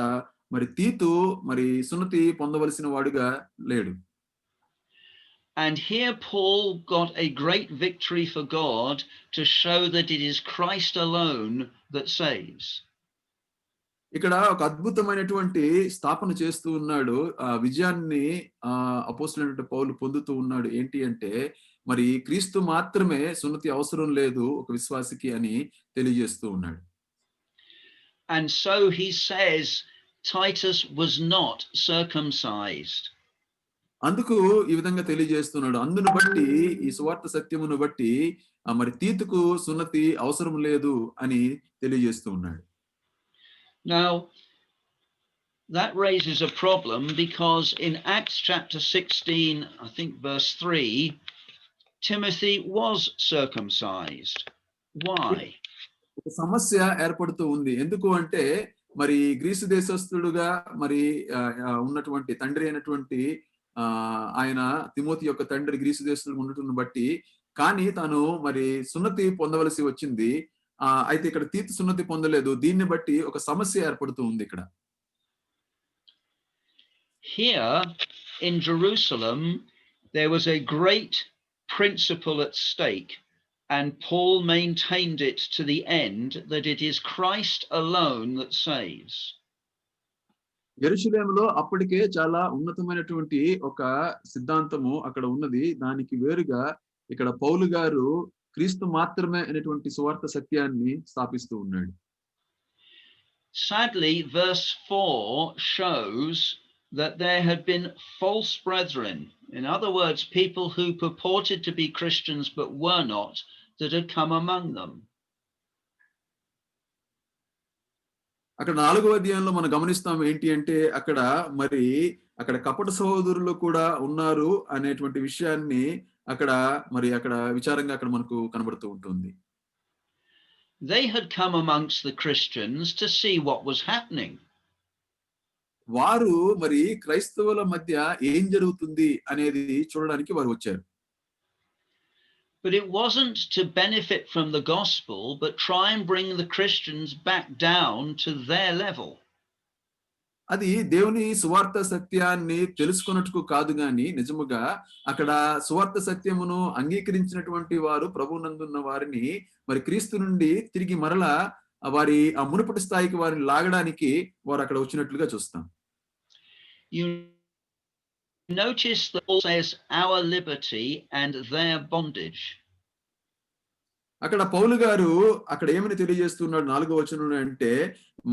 [SPEAKER 2] మరి తీతు మరి సున్నతి పొందవలసిన వాడుగా లేడు.
[SPEAKER 1] And here Paul got a great victory for God to show that it is Christ alone that saves.
[SPEAKER 2] ఇక్కడ ఒక అద్భుతమైనటువంటి స్థాపన చేస్తూ ఉన్నాడు. విజయాన్ని అపోస్తలుడైన పౌలు పొందుతూ ఉన్నాడు. ఏంటి అంటే మరి క్రీస్తు మాత్రమే సున్నతి అవసరం లేదు ఒక విశ్వాసికి అని తెలియజేస్తూ ఉన్నాడు.
[SPEAKER 1] And so he says Titus was not circumcised.
[SPEAKER 2] అందుకు ఈ విధంగా తెలియజేస్తున్నాడు. అందును బట్టి ఈ సువార్త సత్యమును బట్టి మరి తీతుకు సున్నతి అవసరం లేదు అని తెలియజేస్తూ ఉన్నాడు.
[SPEAKER 1] Now, that raises a problem because in Acts chapter 16, I think verse 3, Timothy was circumcised. Why?
[SPEAKER 2] ఒక సమస్య ఏర్పడుతూ ఉంది. ఎందుకు అంటే మరి గ్రీసు దేశస్థుడుగా మరి ఉన్నటువంటి తండ్రి అయినటువంటి ఆయన తిమోతి యొక్క తండ్రి గ్రీసు దేశస్థుడు ఉండటం బట్టి కానీ తాను మరి సున్నతి పొందవలసి వచ్చింది. అయితే ఇక్కడ తీతు సున్నతి పొందలేదు. దీన్ని బట్టి ఒక సమస్య ఏర్పడుతూ ఉంది ఇక్కడ.
[SPEAKER 1] Here in Jerusalem there was a great principle at stake, and Paul maintained it to the end that it is Christ alone that saves.
[SPEAKER 2] యెరూషలేములో అప్పటికే చాలా ఉన్నతమైనటువంటి ఒక సిద్ధాంతము అక్కడ ఉన్నది. దానికి వేరుగా ఇక్కడ పౌలు గారు క్రీస్తు మాత్రమే అనేటువంటి సువార్త సత్యాన్ని స్థాపిస్తూ ఉన్నాడు.
[SPEAKER 1] Sadly, verse 4 shows that there had been false brethren. In other words, people who purported to be Christians but were not, that had come among them.
[SPEAKER 2] అక్కడ 4వ అధ్యాయంలో మనం గమనిస్తాం ఏంటి అంటే అక్కడ కపట సహోదరులు కూడా ఉన్నారు అనేటువంటి విషయాన్ని అక్కడ విచారంగా అక్కడ మనకు కనబడుతూ ఉంటుంది.
[SPEAKER 1] They had come amongst the Christians to see what was happening.
[SPEAKER 2] వారు మరి క్రైస్తవుల మధ్య ఏం జరుగుతుంది అనేది చూడడానికి వారు వచ్చారు.
[SPEAKER 1] But it wasn't to benefit from the gospel, but try and bring the Christians back down to their level.
[SPEAKER 2] అది దేవుని సువార్త సత్యాన్ని తెలుసుకున్నట్టుకు కాదు గాని నిజముగా అక్కడ సువార్త సత్యమును అంగీకరించినటువంటి వారు ప్రభువునందున్న వారిని మరి క్రీస్తు నుండి తిరిగి మరలా వారి ఆ మునుపటి స్థాయికి వారిని లాగడానికి వారు అక్కడ వచ్చినట్లుగా చూస్తాం.
[SPEAKER 1] You notice that Paul says our liberty and their bondage.
[SPEAKER 2] అక్కడ పౌలు గారు అక్కడ ఏమని తెలియజేస్తున్నాడు 4వ వచనంలో అంటే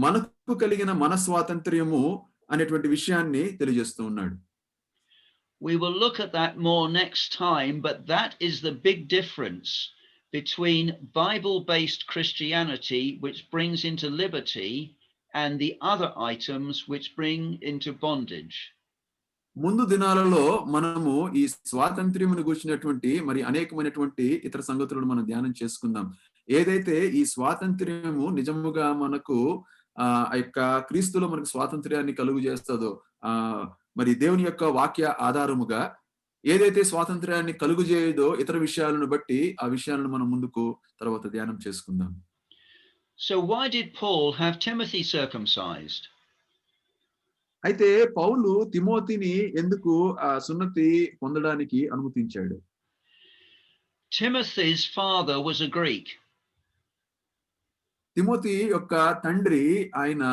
[SPEAKER 2] మనకు కలిగిన మన స్వాతంత్ర్యము అనేటువంటి విషయాన్ని తెలియజేస్తూ ఉన్నాడు.
[SPEAKER 1] We will look at that more next time, but that is the big difference between Bible-based Christianity, which brings into liberty, and the other items which bring into bondage.
[SPEAKER 2] ముందు దినాలలో మనము ఈ స్వాతంత్ర్యమును గురించినటువంటి మరి అనేకమైనటువంటి ఇతర సంగతులను మనం ధ్యానం చేసుకుందాం. ఏదైతే ఈ స్వాతంత్ర్యము నిజముగా మనకు ఆ యొక్క క్రీస్తులో మనకు స్వాతంత్ర్యాన్ని కలుగు చేస్తుందో మరి దేవుని యొక్క వాక్య ఆధారముగా ఏదైతే స్వాతంత్ర్యాన్ని కలుగు చేయదో ఇతర విషయాలను బట్టి ఆ విషయాలను మనం ముందుకు తర్వాత ధ్యానం చేసుకుందాం.
[SPEAKER 1] So why did Paul have Timothy circumcised?
[SPEAKER 2] అయితే పౌలు తిమోతిని ఎందుకు సున్నతి పొందడానికి అనుమతించాడు?
[SPEAKER 1] Timothy's father was a Greek.
[SPEAKER 2] Timothy యొక్క తండ్రి ఆయన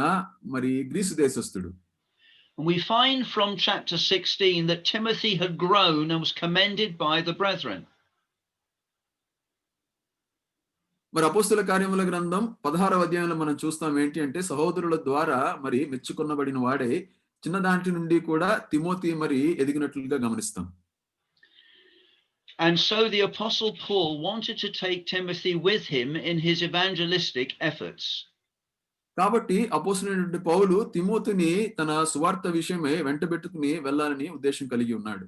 [SPEAKER 2] మరి Greece దేశస్థుడు.
[SPEAKER 1] And we find from chapter 16 that Timothy had grown and was commended by the brethren.
[SPEAKER 2] మరి అపోస్తల కార్యముల గ్రంథం 16వ అధ్యాయంలో మనం చూస్తాం ఏంటి అంటే సహోదరుల ద్వారా మరి మెచ్చుకొనబడిన వాడే చిన్న దాంటి నుండి కూడా తిమోతి మరి ఎదిగినట్లుగా గమనిస్తాం.
[SPEAKER 1] And so the apostle Paul wanted to take Timothy with him in his evangelistic efforts.
[SPEAKER 2] కాబట్టి అపోస్తలుడైన పౌలు తిమోతిని తన సువార్త విషయమై వెంటబెట్టుకుని వెళ్ళాలని ఉద్దేశం కలిగి ఉన్నాడు.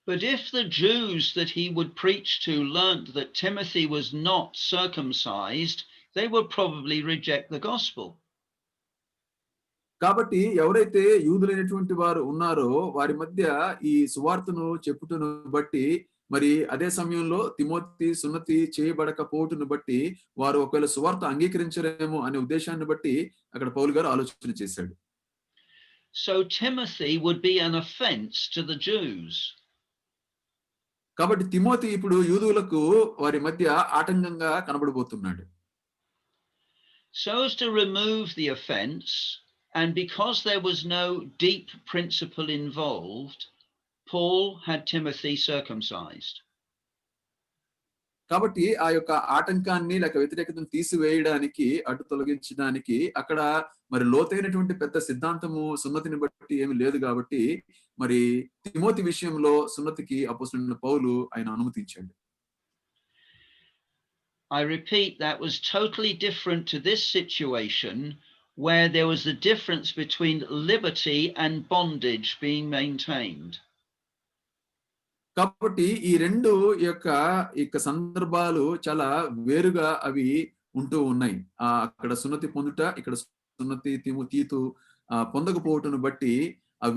[SPEAKER 1] But if the Jews that he would preach to learnt that Timothy was not circumcised, they would probably reject the gospel.
[SPEAKER 2] కాబట్టి ఎవరైతే యూదులైనటువంటి వారు ఉన్నారో వారి మధ్య ఈ సువార్తను చెప్పుటను బట్టి మరి అదే సమయంలో తిమోతి సున్నతి చేయబడకపోవటను బట్టి వారు ఒకవేళ సువార్త అంగీకరించరేమో అనే ఉద్దేశాన్ని బట్టి అక్కడ పౌలు గారు ఆలోచన చేశాడు.
[SPEAKER 1] So Timothy would be an offense to the Jews.
[SPEAKER 2] కాబట్టి తిమోతి ఇప్పుడు యూదులకు వారి మధ్య ఆటంకంగా కనబడబోతున్నాడు.
[SPEAKER 1] So as to remove the offense, and because there was no deep principle involved, Paul had Timothy circumcised.
[SPEAKER 2] కాబట్టి ఆ యొక్క ఆటంకాన్ని లేక వ్యతిరేకతను తీసివేయడానికి అడ్డు తొలగించడానికి అక్కడ మరి లోతైనటువంటి పెద్ద సిద్ధాంతము సున్నతిని బట్టి ఏమి లేదు కాబట్టి మరి తిమోతి విషయంలో సున్నతికి అపోస్తలుడైన పౌలు ఆయన అనుమతించాడు.
[SPEAKER 1] I repeat, that was totally different to this situation where there was a difference between liberty and bondage being maintained.
[SPEAKER 2] కాబట్టి ఈ రెండు యొక్క సందర్భాలు చాలా వేరుగా అవి ఉంటూ ఉన్నాయి. అక్కడ సున్నతి పొందుట, ఇక్కడ సున్నతి తీతు పొందకపోవటను బట్టి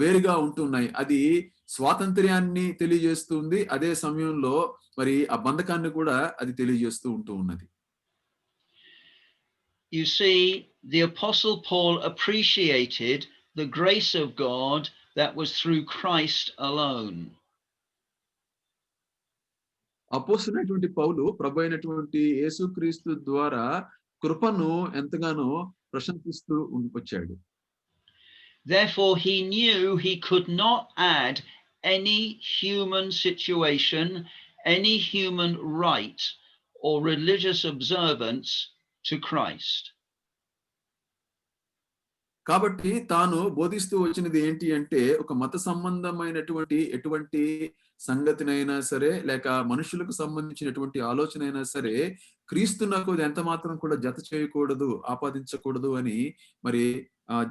[SPEAKER 2] వేరుగా ఉంటున్నాయి. అది స్వాతంత్ర్యాన్ని తెలియజేస్తుంది, అదే సమయంలో మరి ఆ బంధకాన్ని కూడా అది తెలియజేస్తూ ఉంటూ ఉన్నది.
[SPEAKER 1] You see, the Apostle Paul appreciated the grace of God that was through Christ alone.
[SPEAKER 2] అపోస్తలుడైనటువంటి పౌలు ప్రభు అయినటువంటి యేసుక్రీస్తు ద్వారా కృపను ఎంతగానో ప్రశంసిస్తూ వచ్చాడు.
[SPEAKER 1] Therefore he knew he could not add any human situation, any human rite or religious observance to Christ.
[SPEAKER 2] కాబట్టి తాను బోధిస్తూ వచ్చినది ఏంటి అంటే ఒక మత సంబంధమైనటువంటి ఎటువంటి సంగతినైనా సరే లేక మనుషులకు సంబంధించినటువంటి ఆలోచన అయినా సరే క్రీస్తునకు ఎంత మాత్రం కూడా జత చేయకూడదు, ఆపాదించకూడదు అని మరి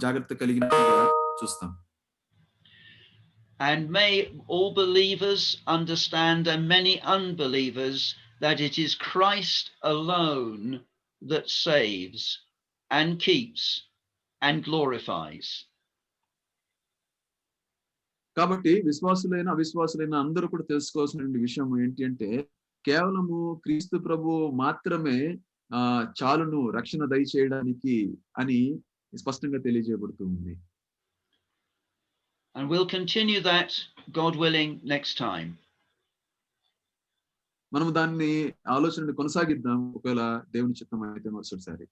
[SPEAKER 2] జాగ్రత్త కలిగినట్టుగా చూస్తాం.
[SPEAKER 1] And may all believers understand, and many unbelievers, that it is Christ alone that saves and keeps and glorifies.
[SPEAKER 2] కాబట్టి విశ్వాసులైన అవిశ్వాసులైన అందరూ కూడా తెలుసుకోవాల్సిన విషయం ఏంటి అంటే కేవలము క్రీస్తు ప్రభు మాత్రమే చాలును రక్షణ దయచేయడానికి అని స్పష్టంగా తెలియజేయబడుతుంది.
[SPEAKER 1] And we'll continue that, God willing, next time.
[SPEAKER 2] మనం దాన్ని ఆలోచనని కొనసాగిద్దాం ఒకవేళ దేవుని చిత్తం అయితే మరుసటిసారి.